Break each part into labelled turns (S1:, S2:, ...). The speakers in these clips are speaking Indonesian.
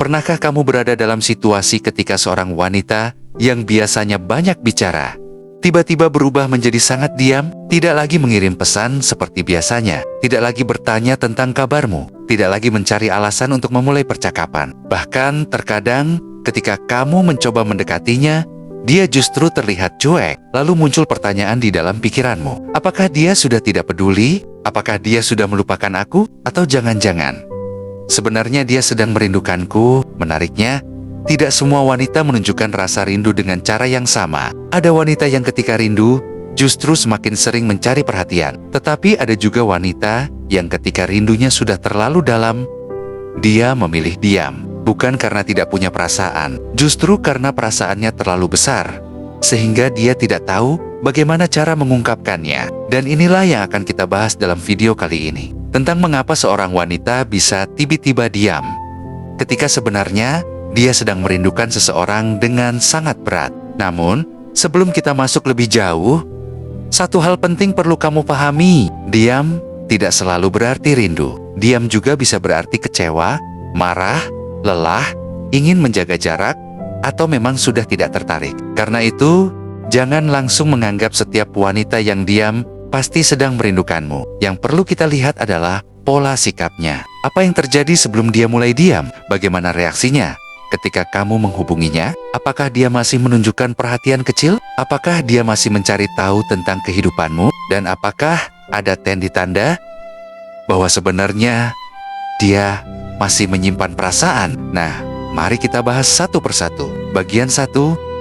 S1: Pernahkah kamu berada dalam situasi ketika seorang wanita yang biasanya banyak bicara, tiba-tiba berubah menjadi sangat diam, tidak lagi mengirim pesan seperti biasanya, tidak lagi bertanya tentang kabarmu, tidak lagi mencari alasan untuk memulai percakapan. Bahkan terkadang ketika kamu mencoba mendekatinya, dia justru terlihat cuek, lalu muncul pertanyaan di dalam pikiranmu. Apakah dia sudah tidak peduli? Apakah dia sudah melupakan aku? Atau jangan-jangan sebenarnya dia sedang merindukanku? Menariknya, tidak semua wanita menunjukkan rasa rindu dengan cara yang sama. Ada wanita yang ketika rindu, justru semakin sering mencari perhatian. Tetapi ada juga wanita yang ketika rindunya sudah terlalu dalam, dia memilih diam. Bukan karena tidak punya perasaan, justru karena perasaannya terlalu besar, sehingga dia tidak tahu bagaimana cara mengungkapkannya. Dan inilah yang akan kita bahas dalam video kali ini, tentang mengapa seorang wanita bisa tiba-tiba diam ketika sebenarnya dia sedang merindukan seseorang dengan sangat berat. Namun, sebelum kita masuk lebih jauh, satu hal penting perlu kamu pahami. Diam tidak selalu berarti rindu. Diam juga bisa berarti kecewa, marah, lelah, ingin menjaga jarak, atau memang sudah tidak tertarik. Karena itu, jangan langsung menganggap setiap wanita yang diam pasti sedang merindukanmu. Yang perlu kita lihat adalah pola sikapnya. Apa yang terjadi sebelum dia mulai diam? Bagaimana reaksinya ketika kamu menghubunginya? Apakah dia masih menunjukkan perhatian kecil? Apakah dia masih mencari tahu tentang kehidupanmu? Dan apakah ada tanda bahwa sebenarnya dia masih menyimpan perasaan? Nah, mari kita bahas satu persatu. Bagian 1,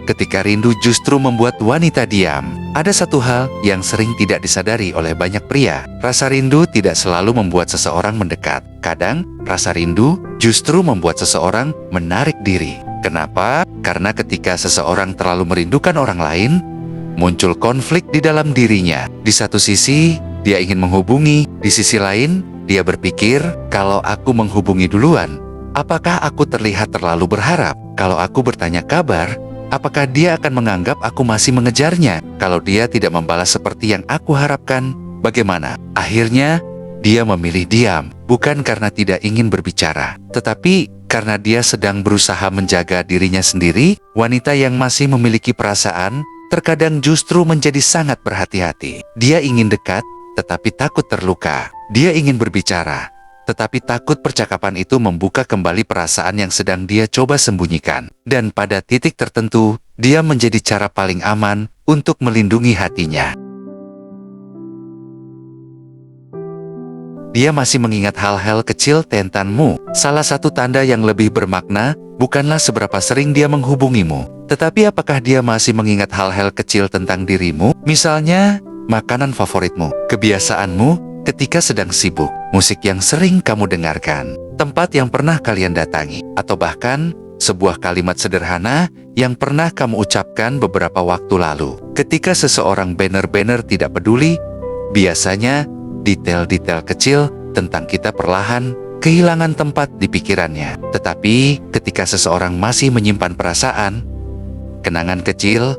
S1: ketika rindu justru membuat wanita diam. Ada satu hal yang sering tidak disadari oleh banyak pria. Rasa rindu tidak selalu membuat seseorang mendekat. Kadang, rasa rindu justru membuat seseorang menarik diri. Kenapa? Karena ketika seseorang terlalu merindukan orang lain, muncul konflik di dalam dirinya. Di satu sisi, dia ingin menghubungi. Di sisi lain, dia berpikir, kalau aku menghubungi duluan, apakah aku terlihat terlalu berharap? Kalau aku bertanya kabar, apakah dia akan menganggap aku masih mengejarnya? Kalau dia tidak membalas seperti yang aku harapkan, bagaimana? Akhirnya, dia memilih diam, bukan karena tidak ingin berbicara, tetapi karena dia sedang berusaha menjaga dirinya sendiri. Wanita yang masih memiliki perasaan terkadang justru menjadi sangat berhati-hati. Dia ingin dekat, tetapi takut terluka. Dia ingin berbicara, tetapi takut percakapan itu membuka kembali perasaan yang sedang dia coba sembunyikan. Dan pada titik tertentu, dia menjadi cara paling aman untuk melindungi hatinya. Dia masih mengingat hal-hal kecil tentangmu. Salah satu tanda yang lebih bermakna bukanlah seberapa sering dia menghubungimu, tetapi apakah dia masih mengingat hal-hal kecil tentang dirimu. Misalnya, makanan favoritmu, kebiasaanmu ketika sedang sibuk, musik yang sering kamu dengarkan, tempat yang pernah kalian datangi, atau bahkan sebuah kalimat sederhana yang pernah kamu ucapkan beberapa waktu lalu. Ketika seseorang benar-benar tidak peduli, biasanya detail-detail kecil tentang kita perlahan kehilangan tempat di pikirannya. Tetapi ketika seseorang masih menyimpan perasaan, kenangan kecil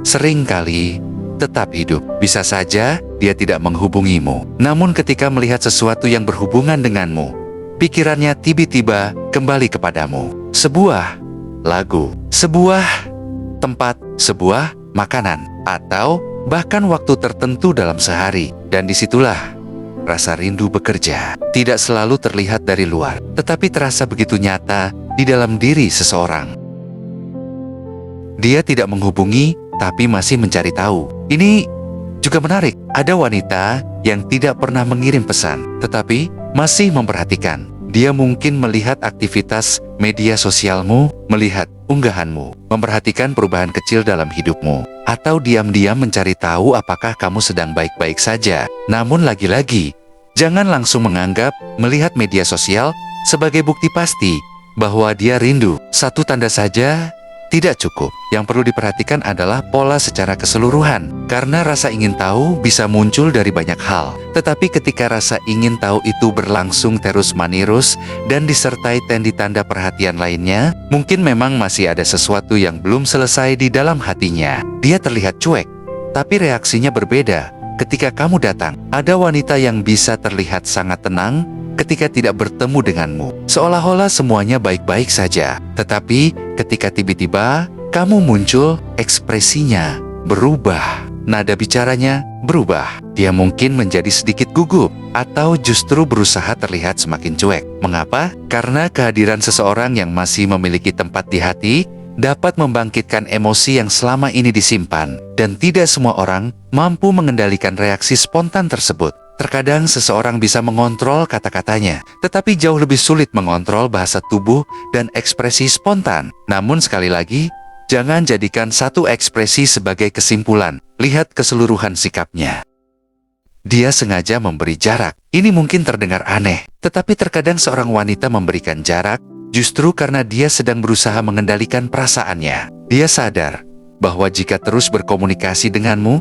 S1: seringkali tetap hidup. Bisa saja dia tidak menghubungimu, namun ketika melihat sesuatu yang berhubungan denganmu, pikirannya tiba-tiba kembali kepadamu. Sebuah lagu, sebuah tempat, sebuah makanan, atau bahkan waktu tertentu dalam sehari. Dan disitulah rasa rindu bekerja. Tidak selalu terlihat dari luar, tetapi terasa begitu nyata di dalam diri seseorang. Dia tidak menghubungi, tapi masih mencari tahu. Ini juga menarik. Ada wanita yang tidak pernah mengirim pesan, tetapi masih memperhatikan. Dia mungkin melihat aktivitas media sosialmu, melihat unggahanmu, memperhatikan perubahan kecil dalam hidupmu, atau diam-diam mencari tahu apakah kamu sedang baik-baik saja. Namun lagi-lagi, jangan langsung menganggap melihat media sosial sebagai bukti pasti bahwa dia rindu. Satu tanda saja tidak cukup. Yang perlu diperhatikan adalah pola secara keseluruhan. Karena rasa ingin tahu bisa muncul dari banyak hal. Tetapi ketika rasa ingin tahu itu berlangsung terus-menerus dan disertai tanda perhatian lainnya, mungkin memang masih ada sesuatu yang belum selesai di dalam hatinya. Dia terlihat cuek, tapi reaksinya berbeda ketika kamu datang. Ada wanita yang bisa terlihat sangat tenang, ketika tidak bertemu denganmu. Seolah-olah semuanya baik-baik saja. Tetapi ketika tiba-tiba kamu muncul, ekspresinya berubah. Nada bicaranya berubah. Dia mungkin menjadi sedikit gugup atau justru berusaha terlihat semakin cuek. Mengapa? Karena kehadiran seseorang yang masih memiliki tempat di hati dapat membangkitkan emosi yang selama ini disimpan, dan tidak semua orang mampu mengendalikan reaksi spontan tersebut. Terkadang seseorang bisa mengontrol kata-katanya, tetapi jauh lebih sulit mengontrol bahasa tubuh dan ekspresi spontan. Namun sekali lagi, jangan jadikan satu ekspresi sebagai kesimpulan. Lihat keseluruhan sikapnya. Dia sengaja memberi jarak. Ini mungkin terdengar aneh, tetapi terkadang seorang wanita memberikan jarak justru karena dia sedang berusaha mengendalikan perasaannya. Dia sadar bahwa jika terus berkomunikasi denganmu,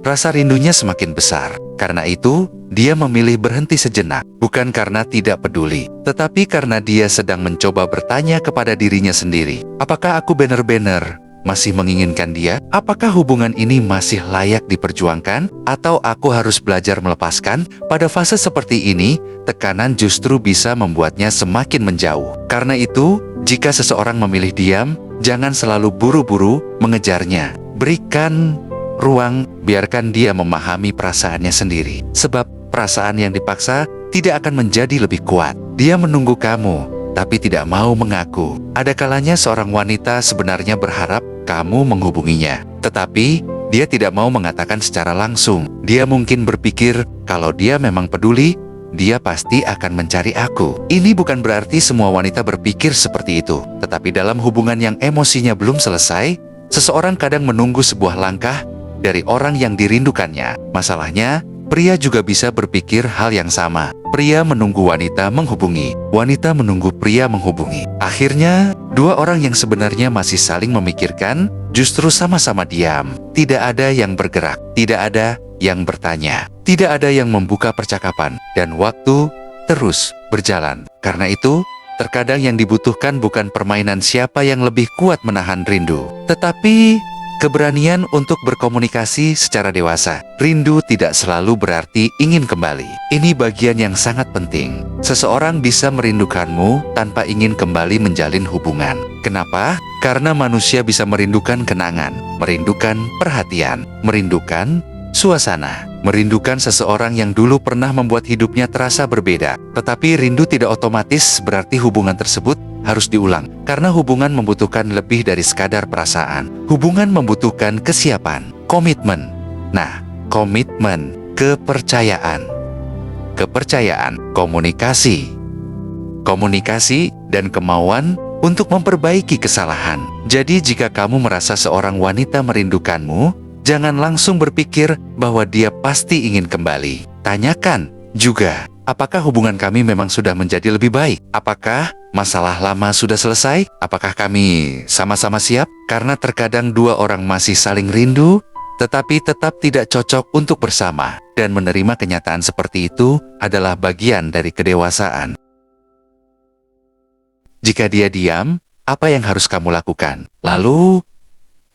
S1: rasa rindunya semakin besar. Karena itu, dia memilih berhenti sejenak, bukan karena tidak peduli, tetapi karena dia sedang mencoba bertanya kepada dirinya sendiri. Apakah aku benar-benar masih menginginkan dia? Apakah hubungan ini masih layak diperjuangkan? Atau aku harus belajar melepaskan? Pada fase seperti ini, tekanan justru bisa membuatnya semakin menjauh. Karena itu, jika seseorang memilih diam, jangan selalu buru-buru mengejarnya. Berikan ruang, biarkan dia memahami perasaannya sendiri. Sebab perasaan yang dipaksa tidak akan menjadi lebih kuat. Dia menunggu kamu, tapi tidak mau mengaku. Ada kalanya seorang wanita sebenarnya berharap kamu menghubunginya, tetapi dia tidak mau mengatakan secara langsung. Dia mungkin berpikir, kalau dia memang peduli, dia pasti akan mencari aku. Ini bukan berarti semua wanita berpikir seperti itu, tetapi dalam hubungan yang emosinya belum selesai, seseorang kadang menunggu sebuah langkah dari orang yang dirindukannya. Masalahnya, pria juga bisa berpikir hal yang sama. Pria menunggu wanita menghubungi, wanita menunggu pria menghubungi. Akhirnya, dua orang yang sebenarnya masih saling memikirkan justru sama-sama diam. Tidak ada yang bergerak, tidak ada yang bertanya, tidak ada yang membuka percakapan, dan waktu terus berjalan. Karena itu, terkadang yang dibutuhkan bukan permainan siapa yang lebih kuat menahan rindu, tetapi keberanian untuk berkomunikasi secara dewasa. Rindu tidak selalu berarti ingin kembali. Ini bagian yang sangat penting. Seseorang bisa merindukanmu tanpa ingin kembali menjalin hubungan. Kenapa? Karena manusia bisa merindukan kenangan, merindukan perhatian, merindukan suasana, merindukan seseorang yang dulu pernah membuat hidupnya terasa berbeda. Tetapi rindu tidak otomatis berarti hubungan tersebut harus diulang, karena hubungan membutuhkan lebih dari sekadar perasaan. Hubungan membutuhkan kesiapan, komitmen. Nah, komitmen, kepercayaan, komunikasi, dan kemauan untuk memperbaiki kesalahan. Jadi jika kamu merasa seorang wanita merindukanmu, jangan langsung berpikir bahwa dia pasti ingin kembali. Tanyakan juga, apakah hubungan kami memang sudah menjadi lebih baik? Apakah masalah lama sudah selesai? Apakah kami sama-sama siap? Karena terkadang dua orang masih saling rindu, tetapi tetap tidak cocok untuk bersama. Dan menerima kenyataan seperti itu adalah bagian dari kedewasaan. Jika dia diam, apa yang harus kamu lakukan? Lalu,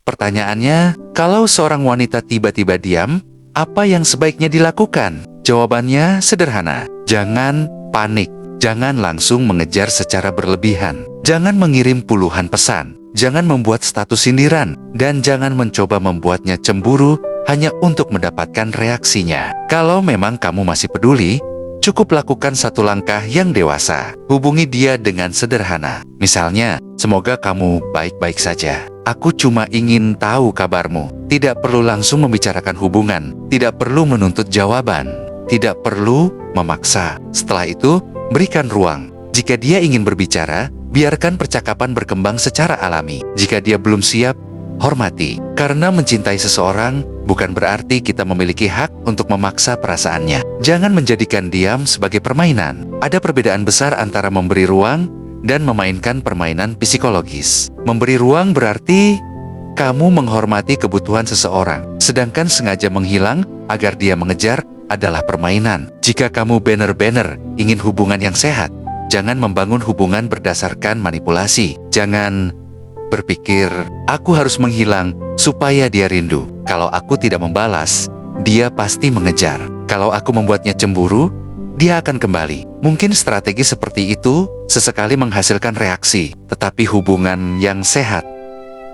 S1: pertanyaannya, kalau seorang wanita tiba-tiba diam, apa yang sebaiknya dilakukan? Jawabannya sederhana, jangan panik. Jangan langsung mengejar secara berlebihan. Jangan mengirim puluhan pesan. Jangan membuat status sindiran. Dan jangan mencoba membuatnya cemburu hanya untuk mendapatkan reaksinya. Kalau memang kamu masih peduli, cukup lakukan satu langkah yang dewasa. Hubungi dia dengan sederhana. Misalnya, semoga kamu baik-baik saja. Aku cuma ingin tahu kabarmu. Tidak perlu langsung membicarakan hubungan. Tidak perlu menuntut jawaban. Tidak perlu memaksa. Setelah itu, berikan ruang. Jika dia ingin berbicara, biarkan percakapan berkembang secara alami. Jika dia belum siap, hormati. Karena mencintai seseorang bukan berarti kita memiliki hak untuk memaksa perasaannya. Jangan menjadikan diam sebagai permainan. Ada perbedaan besar antara memberi ruang dan memainkan permainan psikologis. Memberi ruang berarti kamu menghormati kebutuhan seseorang, sedangkan sengaja menghilang agar dia mengejar adalah permainan. Jika kamu benar-benar ingin hubungan yang sehat, jangan membangun hubungan berdasarkan manipulasi. Jangan berpikir, aku harus menghilang supaya dia rindu. Kalau aku tidak membalas, dia pasti mengejar. Kalau aku membuatnya cemburu, dia akan kembali. Mungkin strategi seperti itu sesekali menghasilkan reaksi, tetapi hubungan yang sehat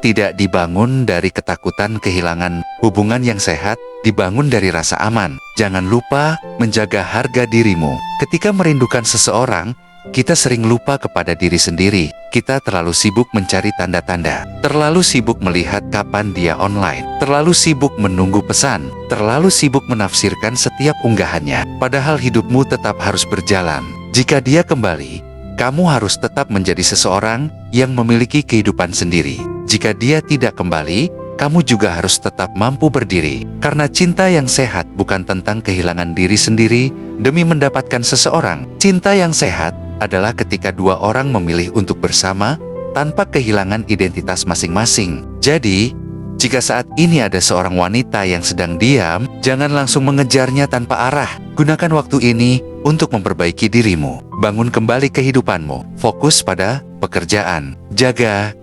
S1: tidak dibangun dari ketakutan kehilangan. Hubungan yang sehat dibangun dari rasa aman. Jangan lupa menjaga harga dirimu. Ketika merindukan seseorang, kita sering lupa kepada diri sendiri. Kita terlalu sibuk mencari tanda-tanda, terlalu sibuk melihat kapan dia online, terlalu sibuk menunggu pesan, terlalu sibuk menafsirkan setiap unggahannya. Padahal hidupmu tetap harus berjalan. Jika dia kembali, kamu harus tetap menjadi seseorang yang memiliki kehidupan sendiri. Jika dia tidak kembali, kamu juga harus tetap mampu berdiri. Karena cinta yang sehat bukan tentang kehilangan diri sendiri demi mendapatkan seseorang. Cinta yang sehat adalah ketika dua orang memilih untuk bersama tanpa kehilangan identitas masing-masing. Jadi, jika saat ini ada seorang wanita yang sedang diam, jangan langsung mengejarnya tanpa arah. Gunakan waktu ini untuk memperbaiki dirimu. Bangun kembali kehidupanmu. Fokus pada pekerjaan. Jaga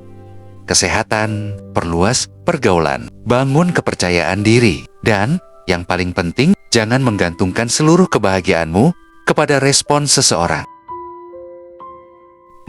S1: kesehatan, perluas pergaulan, bangun kepercayaan diri. Dan, yang paling penting, jangan menggantungkan seluruh kebahagiaanmu kepada respon seseorang.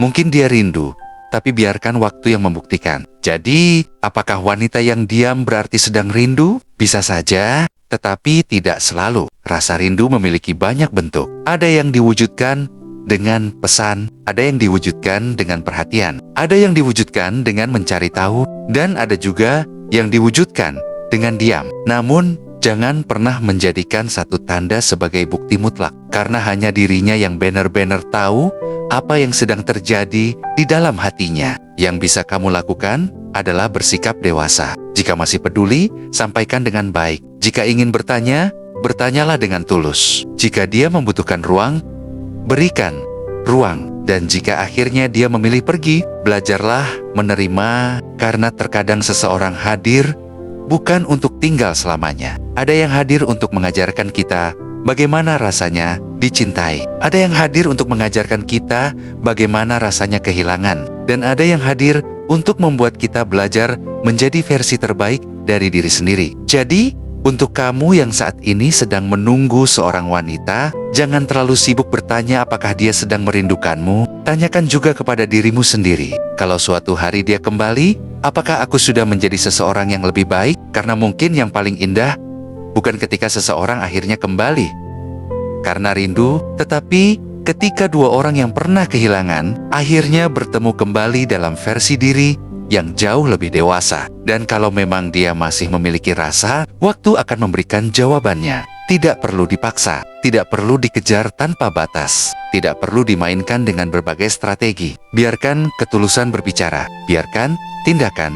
S1: Mungkin dia rindu, tapi biarkan waktu yang membuktikan. Jadi, apakah wanita yang diam berarti sedang rindu? Bisa saja, tetapi tidak selalu. Rasa rindu memiliki banyak bentuk. Ada yang diwujudkan dengan pesan, ada yang diwujudkan dengan perhatian, ada yang diwujudkan dengan mencari tahu, dan ada juga yang diwujudkan dengan diam. Namun, jangan pernah menjadikan satu tanda sebagai bukti mutlak, karena hanya dirinya yang benar-benar tahu apa yang sedang terjadi di dalam hatinya. Yang bisa kamu lakukan adalah bersikap dewasa. Jika masih peduli, sampaikan dengan baik. Jika ingin bertanya, bertanyalah dengan tulus. Jika dia membutuhkan ruang, berikan ruang. Dan jika akhirnya dia memilih pergi, belajarlah menerima, karena terkadang seseorang hadir bukan untuk tinggal selamanya. Ada yang hadir untuk mengajarkan kita bagaimana rasanya dicintai. Ada yang hadir untuk mengajarkan kita bagaimana rasanya kehilangan. Dan ada yang hadir untuk membuat kita belajar menjadi versi terbaik dari diri sendiri. Jadi, untuk kamu yang saat ini sedang menunggu seorang wanita, jangan terlalu sibuk bertanya apakah dia sedang merindukanmu. Tanyakan juga kepada dirimu sendiri. Kalau suatu hari dia kembali, apakah aku sudah menjadi seseorang yang lebih baik? Karena mungkin yang paling indah bukan ketika seseorang akhirnya kembali karena rindu, tetapi ketika dua orang yang pernah kehilangan akhirnya bertemu kembali dalam versi diri yang jauh lebih dewasa. Dan kalau memang dia masih memiliki rasa, waktu akan memberikan jawabannya. Tidak perlu dipaksa, tidak perlu dikejar tanpa batas, tidak perlu dimainkan dengan berbagai strategi. Biarkan ketulusan berbicara, biarkan tindakan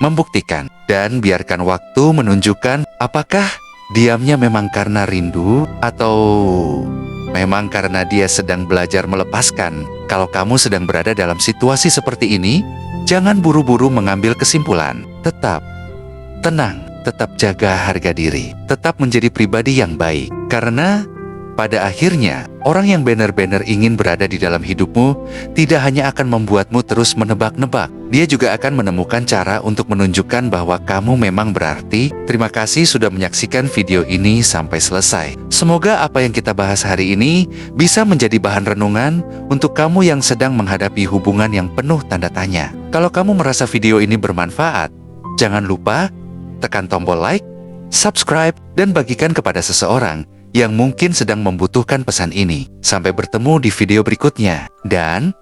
S1: membuktikan, dan biarkan waktu menunjukkan apakah diamnya memang karena rindu atau memang karena dia sedang belajar melepaskan. Kalau kamu sedang berada dalam situasi seperti ini, jangan buru-buru mengambil kesimpulan. Tetap tenang, tetap jaga harga diri, tetap menjadi pribadi yang baik. Karena pada akhirnya, orang yang benar-benar ingin berada di dalam hidupmu tidak hanya akan membuatmu terus menebak-nebak. Dia juga akan menemukan cara untuk menunjukkan bahwa kamu memang berarti. Terima kasih sudah menyaksikan video ini sampai selesai. Semoga apa yang kita bahas hari ini bisa menjadi bahan renungan untuk kamu yang sedang menghadapi hubungan yang penuh tanda tanya. Kalau kamu merasa video ini bermanfaat, jangan lupa tekan tombol like, subscribe, dan bagikan kepada seseorang yang mungkin sedang membutuhkan pesan ini. Sampai bertemu di video berikutnya. Dan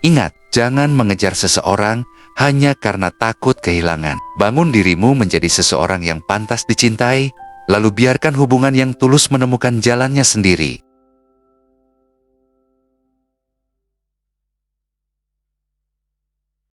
S1: ingat, jangan mengejar seseorang hanya karena takut kehilangan. Bangun dirimu menjadi seseorang yang pantas dicintai, lalu biarkan hubungan yang tulus menemukan jalannya sendiri.